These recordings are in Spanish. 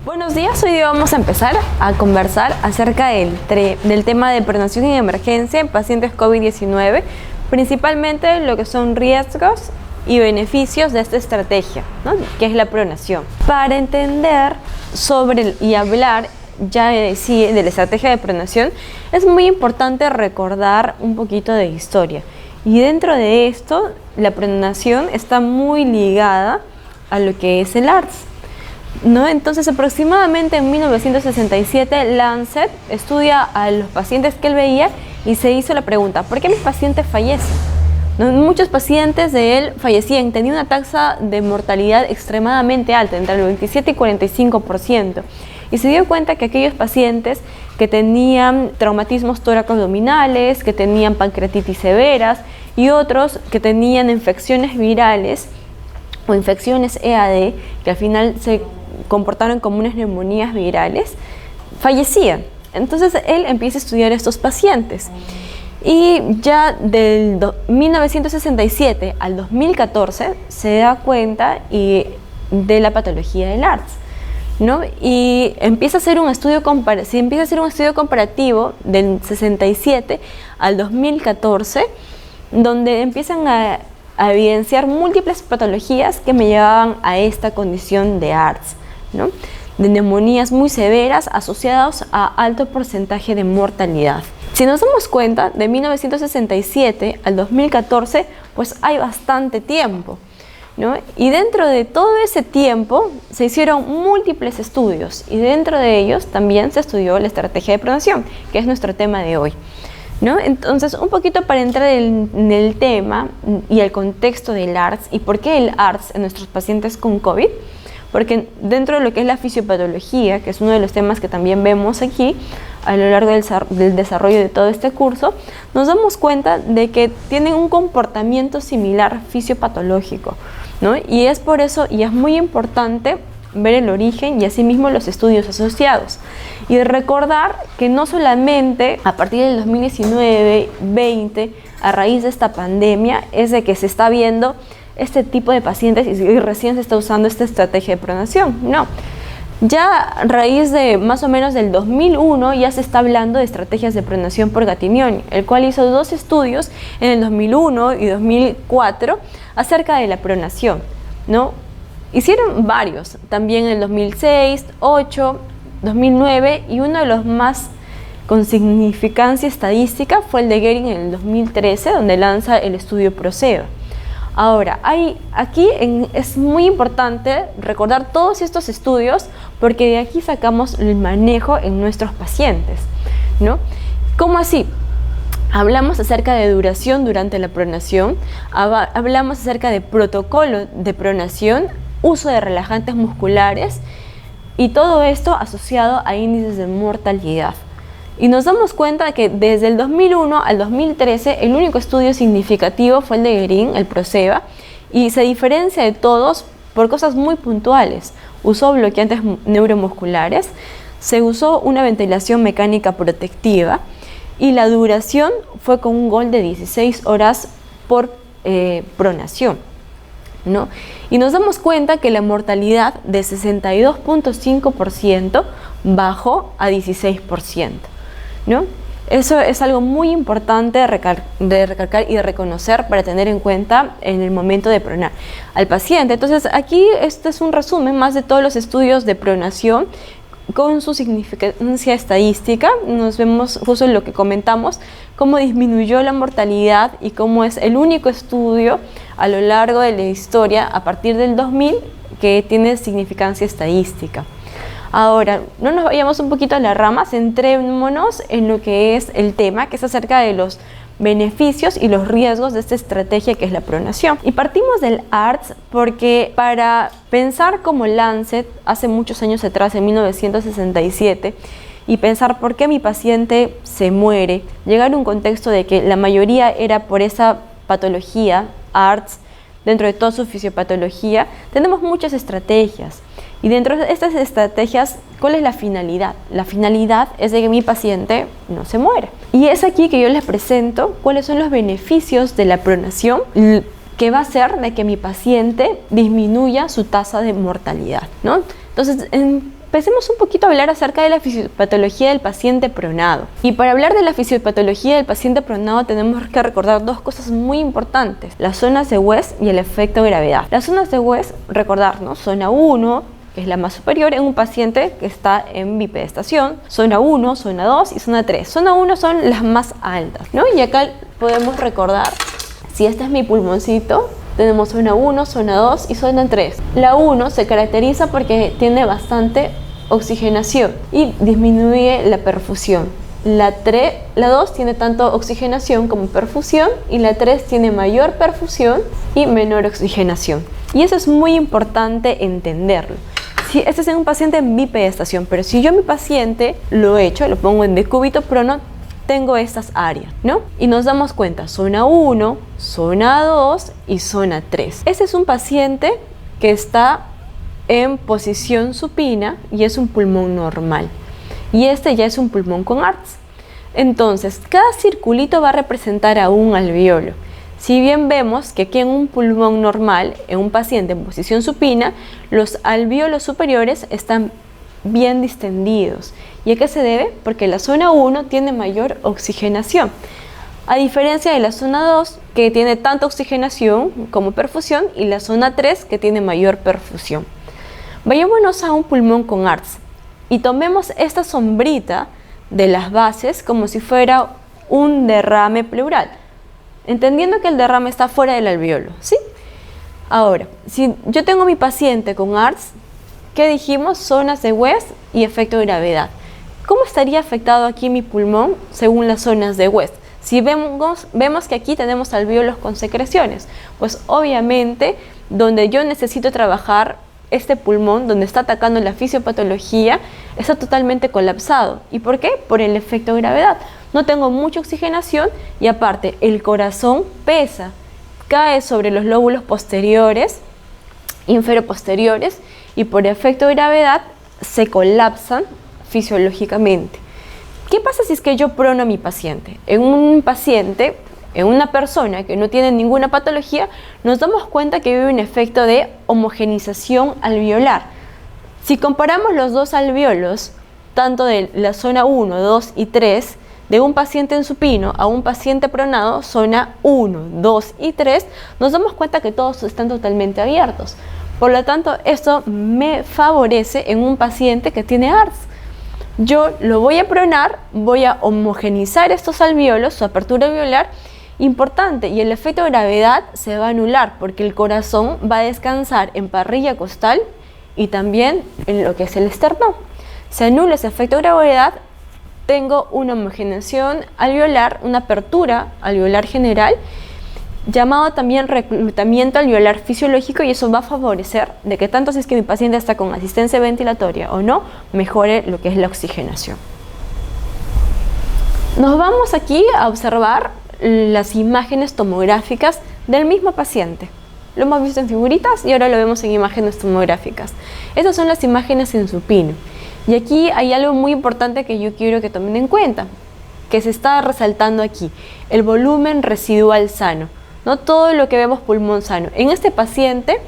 Buenos días, hoy día vamos a empezar a conversar acerca del tema de prevención en emergencia en pacientes COVID-19, principalmente lo que son riesgos y beneficios de esta estrategia, ¿no? Que es la pronación. Para entender y hablar ya de la estrategia de pronación, es muy importante recordar un poquito de historia. Y dentro de esto, la pronación está muy ligada a lo que es el ARDS, ¿no? Entonces, aproximadamente en 1967, Lancet estudia a los pacientes que él veía y se hizo la pregunta: ¿por qué mi paciente fallece? ¿No? Muchos pacientes de él fallecían, tenía una tasa de mortalidad extremadamente alta, entre el 27 y 45%. Y se dio cuenta que aquellos pacientes que tenían traumatismos tóraco-abdominales, que tenían pancreatitis severas y otros que tenían infecciones virales o infecciones EAD, que al final se comportaron como unas neumonías virales, fallecían. Entonces él empieza a estudiar a estos pacientes. Y ya del 1967 al 2014 se da cuenta de la patología del ARDS, ¿no? Y empieza a hacer un estudio comparativo del 67 al 2014, donde empiezan a evidenciar múltiples patologías que me llevaban a esta condición de ARDS, ¿no? De neumonías muy severas asociadas a alto porcentaje de mortalidad. Si nos damos cuenta, de 1967 al 2014, pues hay bastante tiempo, ¿no? Y dentro de todo ese tiempo se hicieron múltiples estudios y dentro de ellos también se estudió la estrategia de pronación, que es nuestro tema de hoy, ¿no? Entonces, un poquito para entrar en el tema y el contexto del ARDS y por qué el ARDS en nuestros pacientes con COVID, porque dentro de lo que es la fisiopatología, que es uno de los temas que también vemos aquí a lo largo del desarrollo de todo este curso, nos damos cuenta de que tienen un comportamiento similar fisiopatológico, ¿no? Y es por eso, y es muy importante ver el origen y asimismo los estudios asociados. Y recordar que no solamente a partir del 2019-20, a raíz de esta pandemia, es de que se está viendo este tipo de pacientes y recién se está usando esta estrategia de pronación. No, ya a raíz de más o menos del 2001 ya se está hablando de estrategias de pronación por Gattignoni, el cual hizo 2 estudios en el 2001 y 2004 acerca de la pronación, ¿no? Hicieron varios, también en el 2006, 2008, 2009 y uno de los más con significancia estadística fue el de Gehring en el 2013, donde lanza el estudio PROSEVA. Ahora, es muy importante recordar todos estos estudios porque de aquí sacamos el manejo en nuestros pacientes, ¿no? ¿Cómo así? Hablamos acerca de duración durante la pronación, hablamos acerca de protocolo de pronación, uso de relajantes musculares y todo esto asociado a índices de mortalidad. Y nos damos cuenta que desde el 2001 al 2013 el único estudio significativo fue el de Gehring, el PROSEVA, y se diferencia de todos por cosas muy puntuales. Usó bloqueantes neuromusculares, se usó una ventilación mecánica protectiva y la duración fue con un gol de 16 horas por pronación, ¿no? Y nos damos cuenta que la mortalidad de 62.5% bajó a 16%, ¿no? Eso es algo muy importante de recalcar y de reconocer para tener en cuenta en el momento de pronar al paciente. Entonces aquí este es un resumen más de todos los estudios de pronación con su significancia estadística. Nos vemos justo en lo que comentamos, cómo disminuyó la mortalidad y cómo es el único estudio a lo largo de la historia a partir del 2000 que tiene significancia estadística. Ahora, no nos vayamos un poquito a la rama, centrémonos en lo que es el tema, que es acerca de los beneficios y los riesgos de esta estrategia que es la pronación. Y partimos del ARDS porque para pensar como Lancet hace muchos años atrás, en 1967, y pensar por qué mi paciente se muere, llegar a un contexto de que la mayoría era por esa patología, ARDS, dentro de toda su fisiopatología, tenemos muchas estrategias. Y dentro de estas estrategias, ¿cuál es la finalidad? La finalidad es de que mi paciente no se muera. Y es aquí que yo les presento cuáles son los beneficios de la pronación que va a hacer de que mi paciente disminuya su tasa de mortalidad, ¿no? Entonces, empecemos un poquito a hablar acerca de la fisiopatología del paciente pronado. Y para hablar de la fisiopatología del paciente pronado tenemos que recordar dos cosas muy importantes: las zonas de West y el efecto gravedad. Las zonas de West, recordarnos, zona 1, que es la más superior en un paciente que está en bipedestación, zona 1, zona 2 y zona 3. Zona 1 son las más altas, ¿no? Y acá podemos recordar, si este es mi pulmoncito, tenemos zona 1, zona 2 y zona 3. La 1 se caracteriza porque tiene bastante oxigenación y disminuye la perfusión. La 2 tiene tanto oxigenación como perfusión y la 3 tiene mayor perfusión y menor oxigenación. Y eso es muy importante entenderlo. Si este es en un paciente en bipedestación, pero si yo a mi paciente lo pongo en decúbito prono, tengo estas áreas, ¿no? Y nos damos cuenta, zona 1, zona 2 y zona 3. Este es un paciente que está en posición supina y es un pulmón normal. Y este ya es un pulmón con ARTS. Entonces, cada circulito va a representar a un alveolo. Si bien vemos que aquí en un pulmón normal, en un paciente en posición supina, los alvéolos superiores están bien distendidos. ¿Y a qué se debe? Porque la zona 1 tiene mayor oxigenación, a diferencia de la zona 2, que tiene tanta oxigenación como perfusión, y la zona 3, que tiene mayor perfusión. Vayámonos a un pulmón con ARTS y tomemos esta sombrita de las bases como si fuera un derrame pleural, entendiendo que el derrame está fuera del alveolo, ¿sí? Ahora, si yo tengo mi paciente con ARTS, ¿qué dijimos? Zonas de West y efecto de gravedad. ¿Cómo estaría afectado aquí mi pulmón según las zonas de West? Si vemos que aquí tenemos alvéolos con secreciones, pues obviamente donde yo necesito trabajar este pulmón, donde está atacando la fisiopatología, está totalmente colapsado. ¿Y por qué? Por el efecto de gravedad. No tengo mucha oxigenación y aparte el corazón pesa, cae sobre los lóbulos posteriores, inferoposteriores, y por efecto de gravedad se colapsan fisiológicamente. ¿Qué pasa si es que yo prono a mi paciente? En un paciente, en una persona que no tiene ninguna patología, nos damos cuenta que vive un efecto de homogenización alveolar. Si comparamos los dos alvéolos, tanto de la zona 1, 2 y 3, de un paciente en supino a un paciente pronado, zona 1, 2 y 3, nos damos cuenta que todos están totalmente abiertos. Por lo tanto, esto me favorece en un paciente que tiene ARTS. Yo lo voy a pronar, voy a homogenizar estos alvéolos, su apertura alveolar, importante, y el efecto de gravedad se va a anular porque el corazón va a descansar en parrilla costal y también en lo que es el esternón. Se anula ese efecto de gravedad, tengo una homogeneación alveolar, una apertura alveolar general, llamado también reclutamiento alveolar fisiológico, y eso va a favorecer de que tanto si es que mi paciente está con asistencia ventilatoria o no, mejore lo que es la oxigenación. Nos vamos aquí a observar las imágenes tomográficas del mismo paciente. Lo hemos visto en figuritas y ahora lo vemos en imágenes tomográficas. Estas son las imágenes en supino. Y aquí hay algo muy importante que yo quiero que tomen en cuenta, que se está resaltando aquí: el volumen residual sano. No todo lo que vemos pulmón sano. En este paciente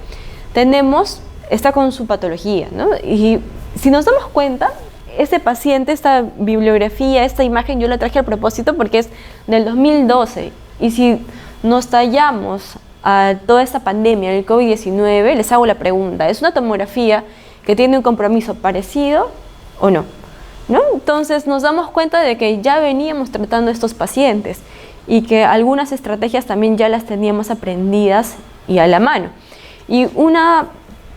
está con su patología, ¿no? Y si nos damos cuenta, este paciente, esta bibliografía, esta imagen yo la traje a propósito porque es del 2012. Y si nos tallamos a toda esta pandemia del COVID-19, les hago la pregunta: ¿es una tomografía que tiene un compromiso parecido o no? ¿No? Entonces nos damos cuenta de que ya veníamos tratando a estos pacientes y que algunas estrategias también ya las teníamos aprendidas y a la mano. Y una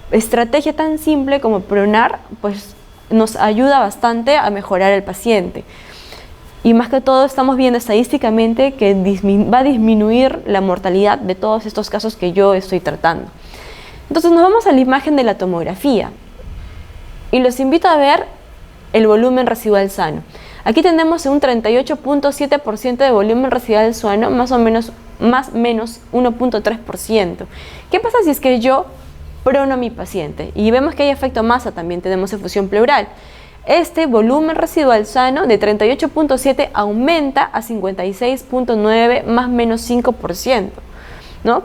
estrategia tan simple como pronar, pues nos ayuda bastante a mejorar el paciente. Y más que todo estamos viendo estadísticamente que va a disminuir la mortalidad de todos estos casos que yo estoy tratando. Entonces nos vamos a la imagen de la tomografía y los invito a ver el volumen residual sano. Aquí tenemos un 38.7% de volumen residual sano, más menos 1.3%. ¿Qué pasa si es que yo prono a mi paciente? Y vemos que hay efecto masa, también tenemos efusión pleural. Este volumen residual sano de 38.7 aumenta a 56.9, más menos 5%, ¿no?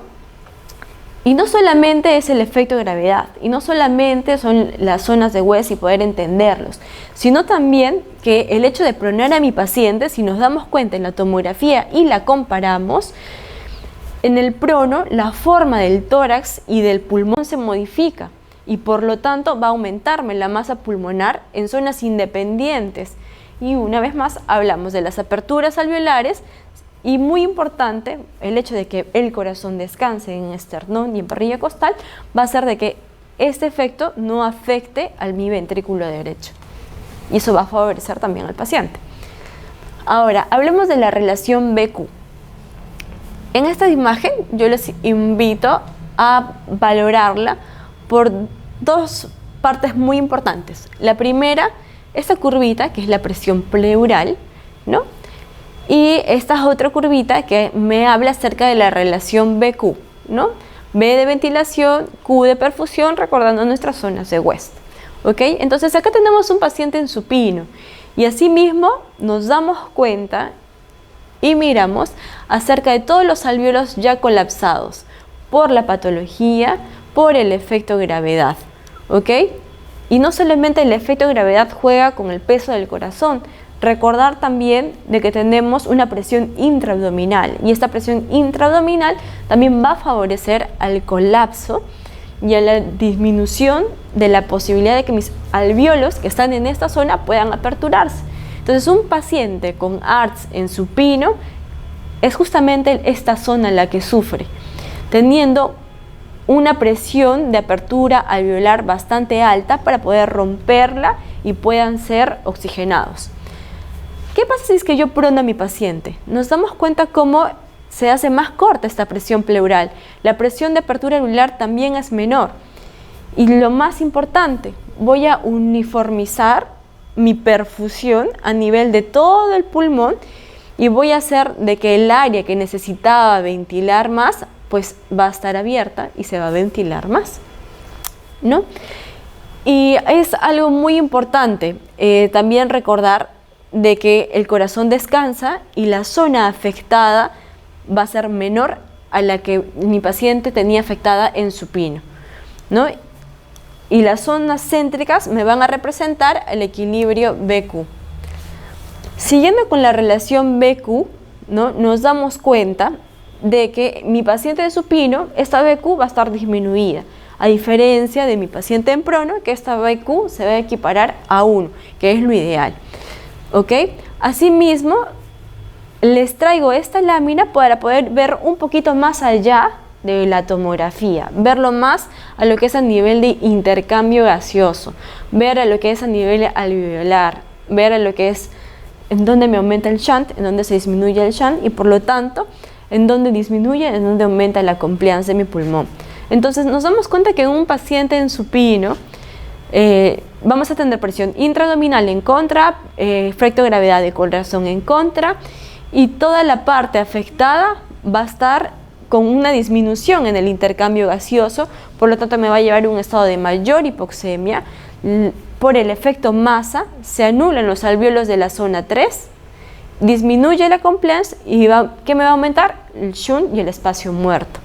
Y no solamente es el efecto de gravedad, y no solamente son las zonas de West y poder entenderlos, sino también que el hecho de pronar a mi paciente, si nos damos cuenta en la tomografía y la comparamos, en el prono la forma del tórax y del pulmón se modifica y por lo tanto va a aumentarme la masa pulmonar en zonas independientes. Y una vez más hablamos de las aperturas alveolares. Y muy importante, el hecho de que el corazón descanse en esternón y en parrilla costal va a hacer de que este efecto no afecte a mi ventrículo derecho. Y eso va a favorecer también al paciente. Ahora, hablemos de la relación BQ. En esta imagen yo les invito a valorarla por dos partes muy importantes. La primera, esta curvita, que es la presión pleural, ¿no? Y esta es otra curvita que me habla acerca de la relación BQ, ¿no? B de ventilación, Q de perfusión, recordando nuestras zonas de West. ¿Ok? Entonces acá tenemos un paciente en supino y asimismo nos damos cuenta y miramos acerca de todos los alvéolos ya colapsados por la patología, por el efecto gravedad. ¿Ok? Y no solamente el efecto gravedad juega con el peso del corazón. Recordar también de que tenemos una presión intraabdominal y esta presión intraabdominal también va a favorecer al colapso y a la disminución de la posibilidad de que mis alvéolos que están en esta zona puedan aperturarse. Entonces un paciente con ARTS en supino es justamente esta zona la que sufre, teniendo una presión de apertura alveolar bastante alta para poder romperla y puedan ser oxigenados. ¿Qué pasa si es que yo prono a mi paciente? Nos damos cuenta cómo se hace más corta esta presión pleural. La presión de apertura alveolar también es menor. Y lo más importante, voy a uniformizar mi perfusión a nivel de todo el pulmón y voy a hacer de que el área que necesitaba ventilar más, pues va a estar abierta y se va a ventilar más, ¿no? Y es algo muy importante también recordar de que el corazón descansa y la zona afectada va a ser menor a la que mi paciente tenía afectada en supino, ¿no? Y las zonas céntricas me van a representar el equilibrio BQ. Siguiendo con la relación BQ, ¿no? Nos damos cuenta de que mi paciente de supino, esta BQ va a estar disminuida, a diferencia de mi paciente en prono, que esta BQ se va a equiparar a 1, que es lo ideal. ¿Ok? Asimismo, les traigo esta lámina para poder ver un poquito más allá de la tomografía, verlo más a lo que es a nivel de intercambio gaseoso, ver a lo que es a nivel alveolar, ver a lo que es en dónde me aumenta el shunt, en dónde se disminuye el shunt y por lo tanto en dónde disminuye, en dónde aumenta la compliance de mi pulmón. Entonces nos damos cuenta que en un paciente en supino vamos a tener presión intraabdominal en contra, efecto de gravedad de corazón en contra y toda la parte afectada va a estar con una disminución en el intercambio gaseoso, por lo tanto me va a llevar a un estado de mayor hipoxemia. Por el efecto masa se anulan los alvéolos de la zona 3, disminuye la compliance y ¿qué me va a aumentar? El shunt y el espacio muerto.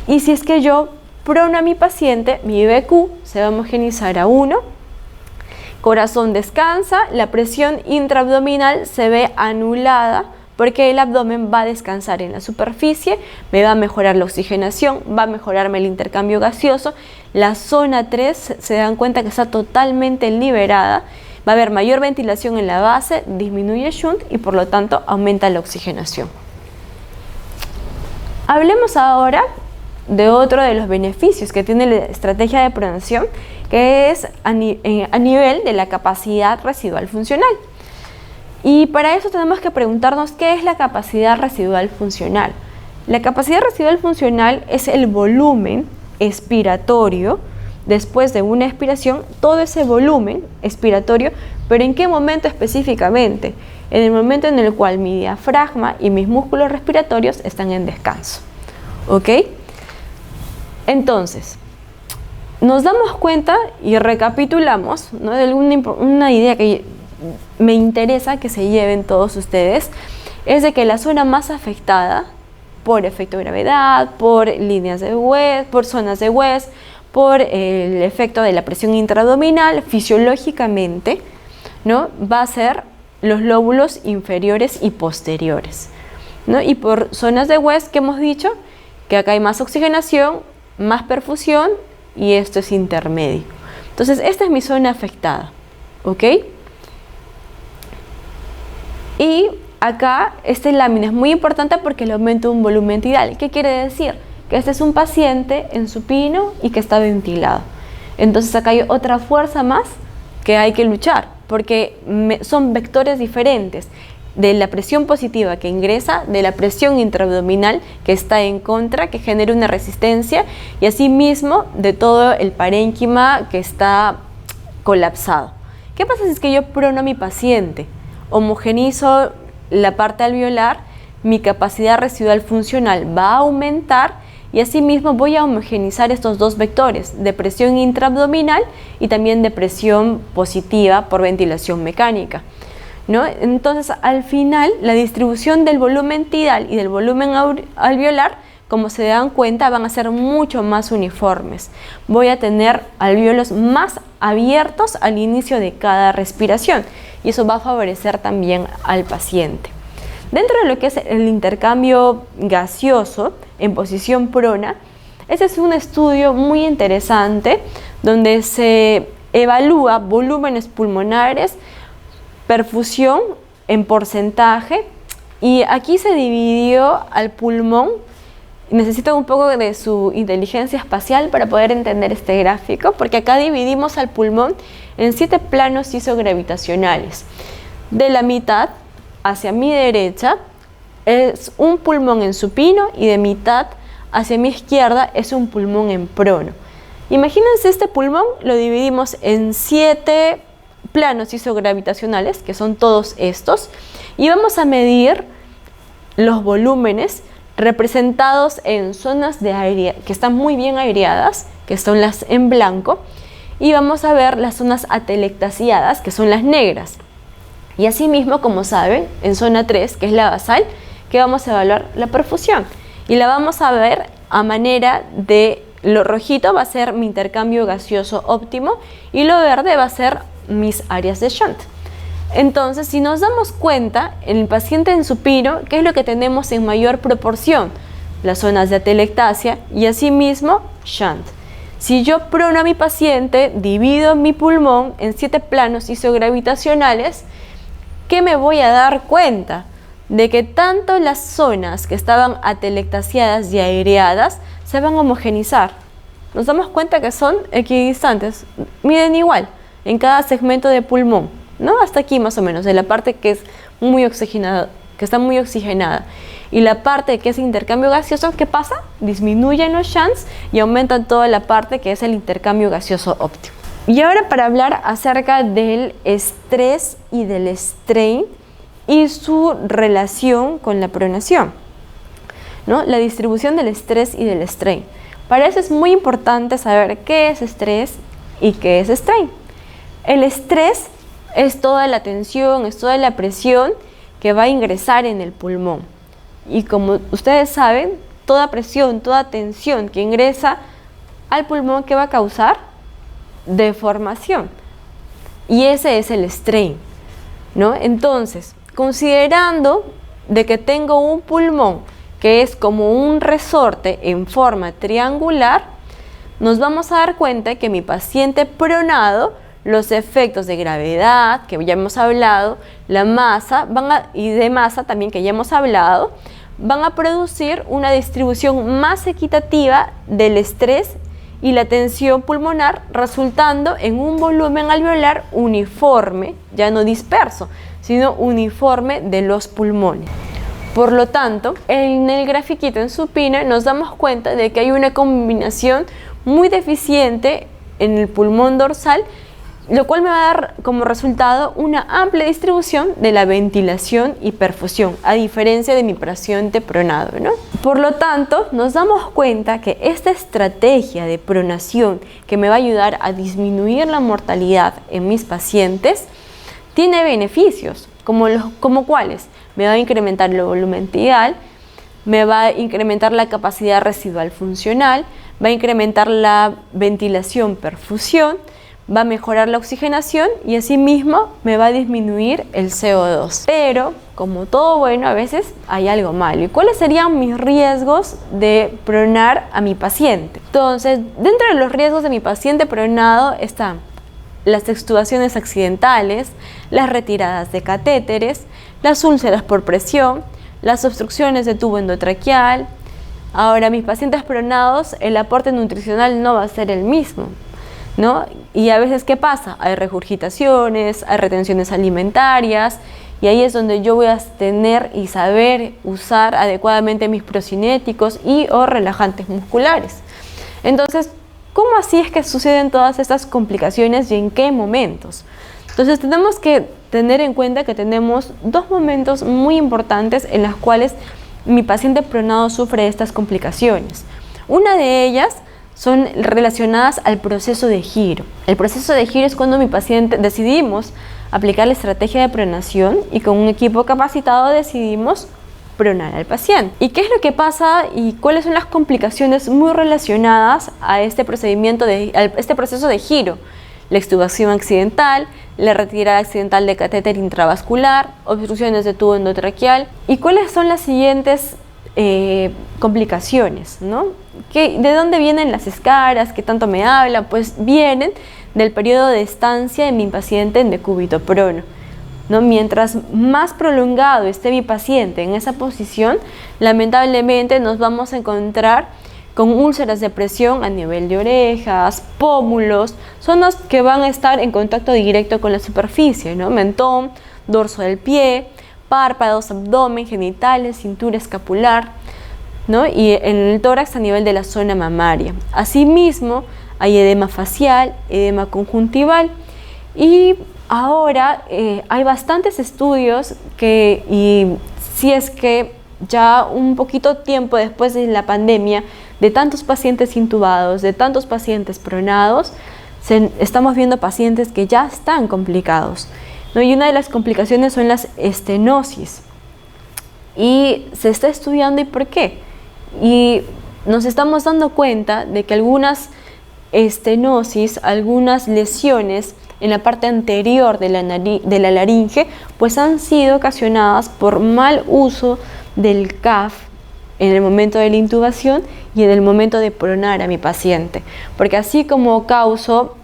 Y si es que yo prono a mi paciente, mi BQ se va a homogenizar a 1, corazón descansa, la presión intraabdominal se ve anulada porque el abdomen va a descansar en la superficie, me va a mejorar la oxigenación, va a mejorarme el intercambio gaseoso, la zona 3 se dan cuenta que está totalmente liberada, va a haber mayor ventilación en la base, disminuye el shunt y por lo tanto aumenta la oxigenación. Hablemos ahora de otro de los beneficios que tiene la estrategia de pronación, que es a nivel de la capacidad residual funcional. Y para eso tenemos que preguntarnos qué es la capacidad residual funcional. La capacidad residual funcional es el volumen expiratorio después de una expiración, todo ese volumen expiratorio, pero ¿en qué momento específicamente? En el momento en el cual mi diafragma y mis músculos respiratorios están en descanso. ¿Ok? Entonces, nos damos cuenta y recapitulamos, ¿no?, de una idea que me interesa que se lleven todos ustedes, es de que la zona más afectada por efecto de gravedad, por líneas de West, por zonas de West, por el efecto de la presión intraabdominal, fisiológicamente, ¿no? Va a ser los lóbulos inferiores y posteriores, ¿no? Y por zonas de West, que hemos dicho que acá hay más oxigenación, más perfusión, y esto es intermedio. Entonces, esta es mi zona afectada, ¿ok? Y acá, esta lámina es muy importante porque le aumenta un volumen tidal. ¿Qué quiere decir? Que este es un paciente en supino y que está ventilado. Entonces acá hay otra fuerza más que hay que luchar, porque son vectores diferentes de la presión positiva que ingresa, de la presión intraabdominal que está en contra, que genera una resistencia, y asimismo de todo el parénquima que está colapsado. ¿Qué pasa si es que yo prono a mi paciente? Homogenizo la parte alveolar, mi capacidad residual funcional va a aumentar y asimismo voy a homogenizar estos dos vectores de presión intraabdominal y también de presión positiva por ventilación mecánica, ¿no? Entonces, al final, la distribución del volumen tidal y del volumen alveolar, como se dan cuenta, van a ser mucho más uniformes. Voy a tener alvéolos más abiertos al inicio de cada respiración y eso va a favorecer también al paciente. Dentro de lo que es el intercambio gaseoso en posición prona, este es un estudio muy interesante donde se evalúa volúmenes pulmonares, perfusión en porcentaje, y aquí se dividió al pulmón. Necesito un poco de su inteligencia espacial para poder entender este gráfico, porque acá dividimos al pulmón en 7 planos isogravitacionales. De la mitad hacia mi derecha es un pulmón en supino y de mitad hacia mi izquierda es un pulmón en prono. Imagínense, este pulmón lo dividimos en 7 planos isogravitacionales, que son todos estos, y vamos a medir los volúmenes representados en zonas de aire que están muy bien aireadas, que son las en blanco, y vamos a ver las zonas atelectasiadas, que son las negras. Y asimismo, como saben, en zona 3, que es la basal, que vamos a evaluar la perfusión. Y la vamos a ver a manera de lo rojito va a ser mi intercambio gaseoso óptimo y lo verde va a ser mis áreas de shunt. Entonces, si nos damos cuenta, en el paciente en supino, ¿qué es lo que tenemos en mayor proporción? Las zonas de atelectasia y asimismo shunt. Si yo prono a mi paciente, divido mi pulmón en 7 planos isogravitacionales, ¿qué me voy a dar cuenta? De que tanto las zonas que estaban atelectasiadas y aireadas se van a homogenizar. Nos damos cuenta que son equidistantes, miden igual en cada segmento de pulmón, ¿no? Hasta aquí más o menos, de la parte que es muy oxigenada, que está muy oxigenada. Y la parte que es intercambio gaseoso, ¿qué pasa? Disminuyen los shunts y aumentan toda la parte que es el intercambio gaseoso óptimo. Y ahora, para hablar acerca del estrés y del strain y su relación con la pronación, ¿no? La distribución del estrés y del strain. Para eso es muy importante saber qué es estrés y qué es strain. El estrés es toda la tensión, es toda la presión que va a ingresar en el pulmón. Y como ustedes saben, toda presión, toda tensión que ingresa al pulmón, ¿qué va a causar? Deformación. Y ese es el strain, ¿no? Entonces, considerando de que tengo un pulmón que es como un resorte en forma triangular, nos vamos a dar cuenta que mi paciente pronado, los efectos de gravedad, que ya hemos hablado, la masa, y de masa también, que ya hemos hablado, van a producir una distribución más equitativa del estrés y la tensión pulmonar, resultando en un volumen alveolar uniforme, ya no disperso, sino uniforme de los pulmones. Por lo tanto, en el grafiquito en supino nos damos cuenta de que hay una combinación muy deficiente en el pulmón dorsal, lo cual me va a dar como resultado una amplia distribución de la ventilación y perfusión, a diferencia de mi paciente pronado, ¿no? Por lo tanto, nos damos cuenta que esta estrategia de pronación, que me va a ayudar a disminuir la mortalidad en mis pacientes, tiene beneficios, como cuáles. Me va a incrementar el volumen tidal, me va a incrementar la capacidad residual funcional, va a incrementar la ventilación, perfusión, va a mejorar la oxigenación y asimismo me va a disminuir el CO2. Pero, como todo bueno, a veces hay algo malo. ¿Y cuáles serían mis riesgos de pronar a mi paciente? Entonces, dentro de los riesgos de mi paciente pronado están las extubaciones accidentales, las retiradas de catéteres, las úlceras por presión, las obstrucciones de tubo endotraqueal. Ahora, mis pacientes pronados, el aporte nutricional no va a ser el mismo, ¿no? Y a veces, ¿qué pasa? Hay regurgitaciones, hay retenciones alimentarias, y ahí es donde yo voy a tener y saber usar adecuadamente mis procinéticos y o relajantes musculares. Entonces, ¿cómo así es que suceden todas estas complicaciones y en qué momentos? Entonces, tenemos que tener en cuenta que tenemos dos momentos muy importantes en los cuales mi paciente pronado sufre estas complicaciones. Una de ellas son relacionadas al proceso de giro. El proceso de giro es cuando mi paciente decidimos aplicar la estrategia de pronación y con un equipo capacitado decidimos pronar al paciente. ¿Y qué es lo que pasa y cuáles son las complicaciones muy relacionadas a este procedimiento a este proceso de giro? La extubación accidental, la retirada accidental de catéter intravascular, obstrucciones de tubo endotraqueal. ¿Y cuáles son las siguientes complicaciones, ¿no? ¿De dónde vienen las escaras que tanto me hablan? Pues vienen del periodo de estancia de mi paciente en decúbito prono, ¿no? Mientras más prolongado esté mi paciente en esa posición, lamentablemente nos vamos a encontrar con úlceras de presión a nivel de orejas, pómulos, zonas que van a estar en contacto directo con la superficie, ¿no? Mentón, dorso del pie, párpados, abdomen, genitales, cintura escapular, ¿no? Y en el tórax a nivel de la zona mamaria. Asimismo, hay edema facial, edema conjuntival. Y ahora hay bastantes estudios y si es que ya un poquito tiempo después de la pandemia, de tantos pacientes intubados, de tantos pacientes pronados, estamos viendo pacientes que ya están complicados, ¿no? Y una de las complicaciones son las estenosis. Y se está estudiando ¿y por qué? Y nos estamos dando cuenta de que algunas estenosis, algunas lesiones en la parte anterior de la laringe, pues han sido ocasionadas por mal uso del CAF en el momento de la intubación y en el momento de pronar a mi paciente. Porque así como causo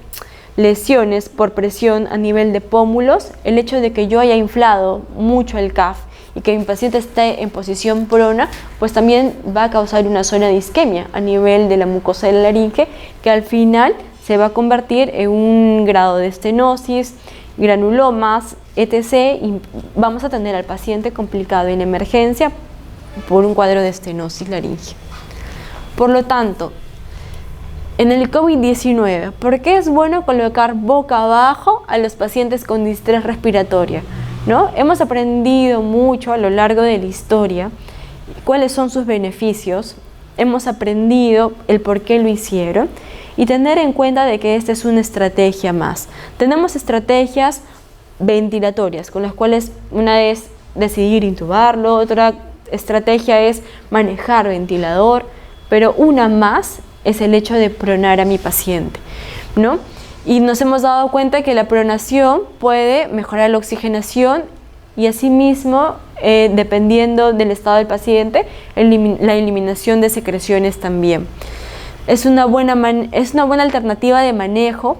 lesiones por presión a nivel de pómulos, el hecho de que yo haya inflado mucho el CAF y que mi paciente esté en posición prona, pues también va a causar una zona de isquemia a nivel de la mucosa de la laringe, que al final se va a convertir en un grado de estenosis, granulomas, etc. Y vamos a tener al paciente complicado en emergencia por un cuadro de estenosis laringe. Por lo tanto, en el COVID-19, ¿por qué es bueno colocar boca abajo a los pacientes con distrés respiratoria? ¿No? Hemos aprendido mucho a lo largo de la historia cuáles son sus beneficios, hemos aprendido el por qué lo hicieron y tener en cuenta de que esta es una estrategia más. Tenemos estrategias ventilatorias con las cuales una es decidir intubarlo, otra estrategia es manejar ventilador, pero una más es el hecho de pronar a mi paciente, ¿no? Y nos hemos dado cuenta que la pronación puede mejorar la oxigenación y asimismo, dependiendo del estado del paciente, la eliminación de secreciones también. Es una buena alternativa de manejo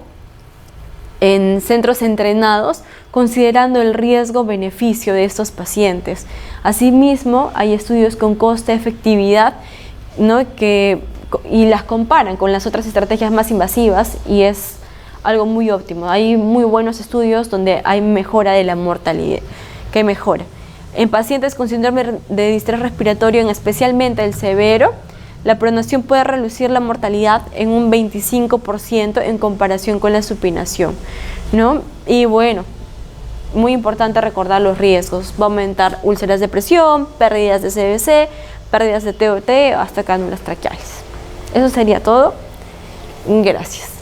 en centros entrenados, considerando el riesgo-beneficio de estos pacientes. Asimismo, hay estudios con coste-efectividad, ¿no? Y las comparan con las otras estrategias más invasivas y es algo muy óptimo. Hay muy buenos estudios donde hay mejora de la mortalidad, que mejora. En pacientes con síndrome de distrés respiratorio, especialmente el severo, la pronación puede reducir la mortalidad en un 25% en comparación con la supinación, ¿no? Y bueno, muy importante recordar los riesgos. Va a aumentar úlceras de presión, pérdidas de CVC, pérdidas de TOT, hasta cánulas traqueales. Eso sería todo. Gracias.